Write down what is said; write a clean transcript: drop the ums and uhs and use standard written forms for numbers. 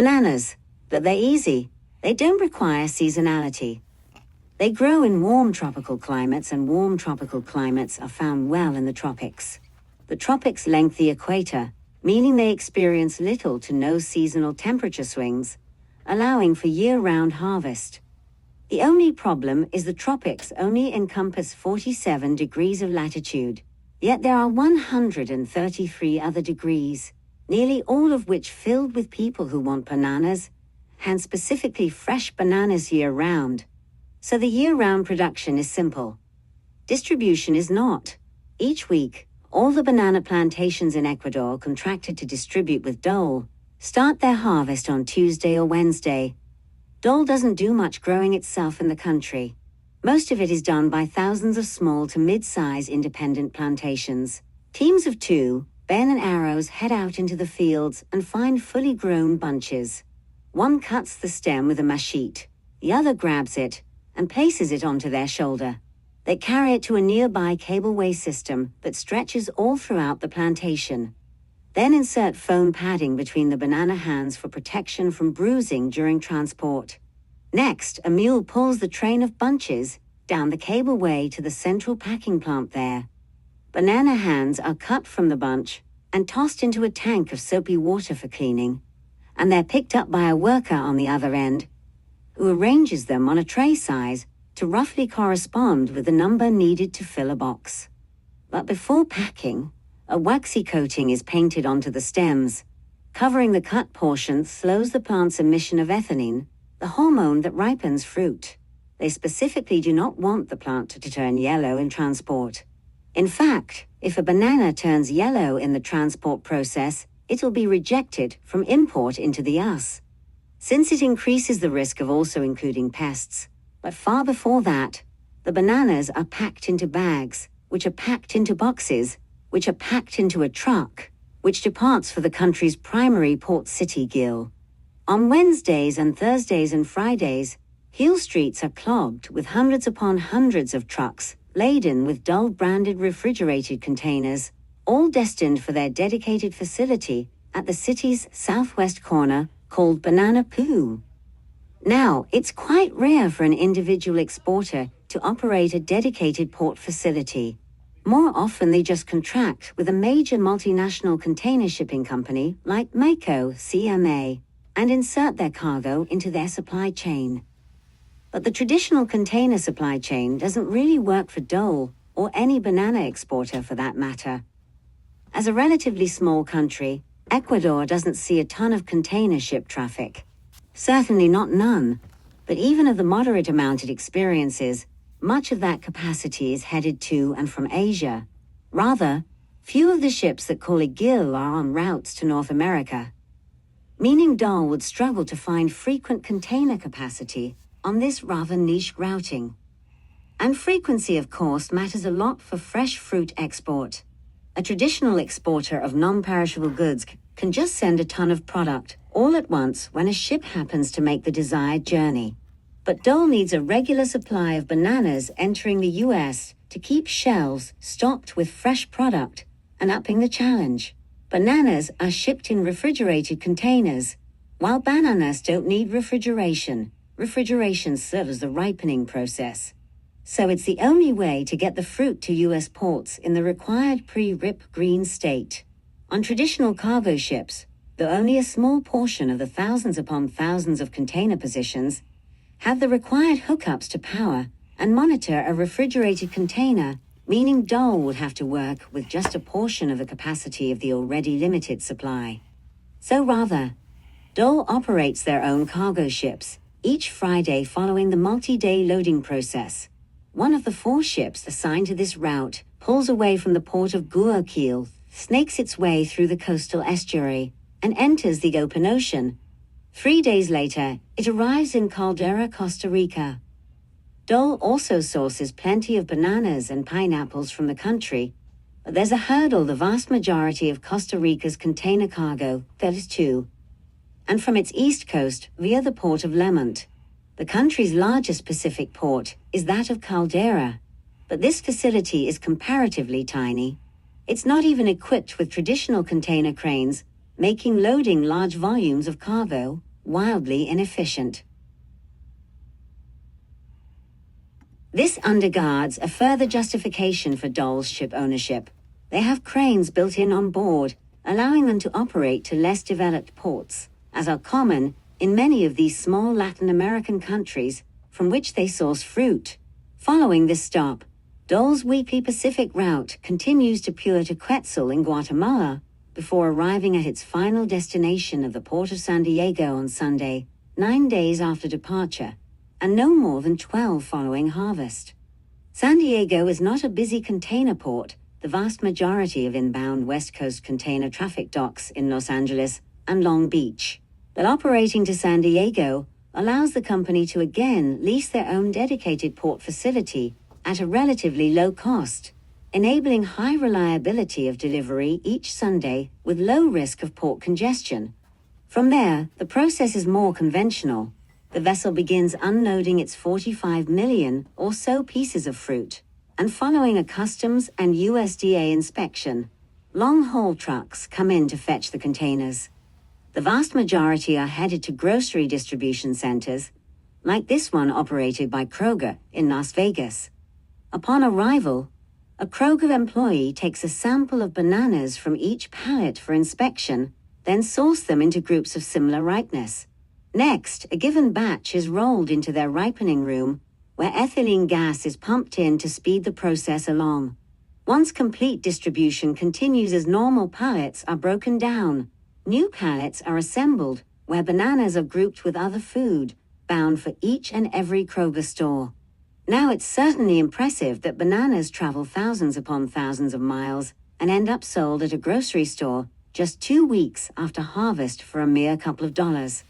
Bananas, but they're easy. They don't require seasonality. They grow in warm tropical climates, and warm tropical climates are found well in the tropics. The tropics link the equator, meaning they experience little to no seasonal temperature swings, allowing for year-round harvest. The only problem is the tropics only encompass 47 degrees of latitude, yet there are 133 other degrees, nearly all of which filled with people who want bananas, and specifically fresh bananas year-round. So the year-round production is simple. Distribution is not. Each week, all the banana plantations in Ecuador contracted to distribute with dole start their harvest on Tuesday or Wednesday. Dole doesn't do much growing itself in the country. Most of it is done by thousands of small to mid-size independent plantations. Teams of 2, Ben and arrows, head out into the fields and find fully grown bunches. One cuts the stem with a machete, the other grabs it and places it onto their shoulder. They carry it to a nearby cableway system that stretches all throughout the plantation. Then insert foam padding between the banana hands for protection from bruising during transport. Next, a mule pulls the train of bunches down the cableway to the central packing plant there. Banana hands are cut from the bunch and tossed into a tank of soapy water for cleaning, and they're picked up by a worker on the other end, who arranges them on a tray size to roughly correspond with the number needed to fill a box. But before packing, a waxy coating is painted onto the stems. Covering the cut portion slows the plant's emission of ethylene, the hormone that ripens fruit. They specifically do not want the plant to turn yellow in transport. In fact, if a banana turns yellow in the transport process, it will be rejected from import into the US, since it increases the risk of also including pests. But far before that, the bananas are packed into bags, which are packed into boxes, which are packed into a truck, which departs for the country's primary port city, Gil. On Wednesdays and Thursdays and Fridays, Hill streets are clogged with hundreds upon hundreds of trucks laden with Dole-branded refrigerated containers, all destined for their dedicated facility at the city's southwest corner called Banana Poo. Now, it's quite rare for an individual exporter to operate a dedicated port facility. More often they just contract with a major multinational container shipping company like Mako CMA and insert their cargo into their supply chain. But the traditional container supply chain doesn't really work for Dole or any banana exporter for that matter. As a relatively small country, Ecuador doesn't see a ton of container ship traffic. Certainly not none, but even of the moderate amount it experiences, much of that capacity is headed to and from Asia. Rather, few of the ships that call it Gil are on routes to North America, meaning Dole would struggle to find frequent container capacity on this rather niche routing. And frequency, of course, matters a lot for fresh fruit export. A traditional exporter of non-perishable goods can just send a ton of product all at once when a ship happens to make the desired journey. But Dole needs a regular supply of bananas entering the US to keep shelves stocked with fresh product and upping the challenge. Bananas are shipped in refrigerated containers, while bananas don't need refrigeration. Refrigeration serves the ripening process. So it's the only way to get the fruit to US ports in the required pre-rip green state. On traditional cargo ships, though only a small portion of the thousands upon thousands of container positions have the required hookups to power and monitor a refrigerated container, meaning Dole would have to work with just a portion of the capacity of the already limited supply. So rather, Dole operates their own cargo ships, each Friday following the multi-day loading process. One of the 4 ships assigned to this route pulls away from the port of Guayaquil, snakes its way through the coastal estuary, and enters the open ocean. 3 days later, it arrives in Caldera, Costa Rica. Dole also sources plenty of bananas and pineapples from the country, but there's a hurdle the vast majority of Costa Rica's container cargo goes to, and from its east coast via the port of Lemont. The country's largest Pacific port is that of Caldera, but this facility is comparatively tiny. It's not even equipped with traditional container cranes, making loading large volumes of cargo wildly inefficient. This undergirds a further justification for Dole's ship ownership. They have cranes built in on board, allowing them to operate to less developed ports, as are common in many of these small Latin American countries from which they source fruit. Following this stop, Dole's weekly Pacific route continues to Puerto Quetzal in Guatemala before arriving at its final destination of the port of San Diego on Sunday, 9 days after departure, and no more than 12 following harvest. San Diego is not a busy container port. The vast majority of inbound West Coast container traffic docks in Los Angeles and Long Beach. But operating to San Diego allows the company to again lease their own dedicated port facility at a relatively low cost, enabling high reliability of delivery each Sunday with low risk of port congestion. From there, the process is more conventional. The vessel begins unloading its 45 million or so pieces of fruit, and following a customs and USDA inspection, long-haul trucks come in to fetch the containers. The vast majority are headed to grocery distribution centers, like this one operated by Kroger in Las Vegas. Upon arrival, a Kroger employee takes a sample of bananas from each pallet for inspection, then sorts them into groups of similar ripeness. Next, a given batch is rolled into their ripening room, where ethylene gas is pumped in to speed the process along. Once complete, distribution continues as normal pallets are broken down. New pallets are assembled, where bananas are grouped with other food, bound for each and every Kroger store. Now it's certainly impressive that bananas travel thousands upon thousands of miles and end up sold at a grocery store just 2 weeks after harvest for a mere couple of dollars.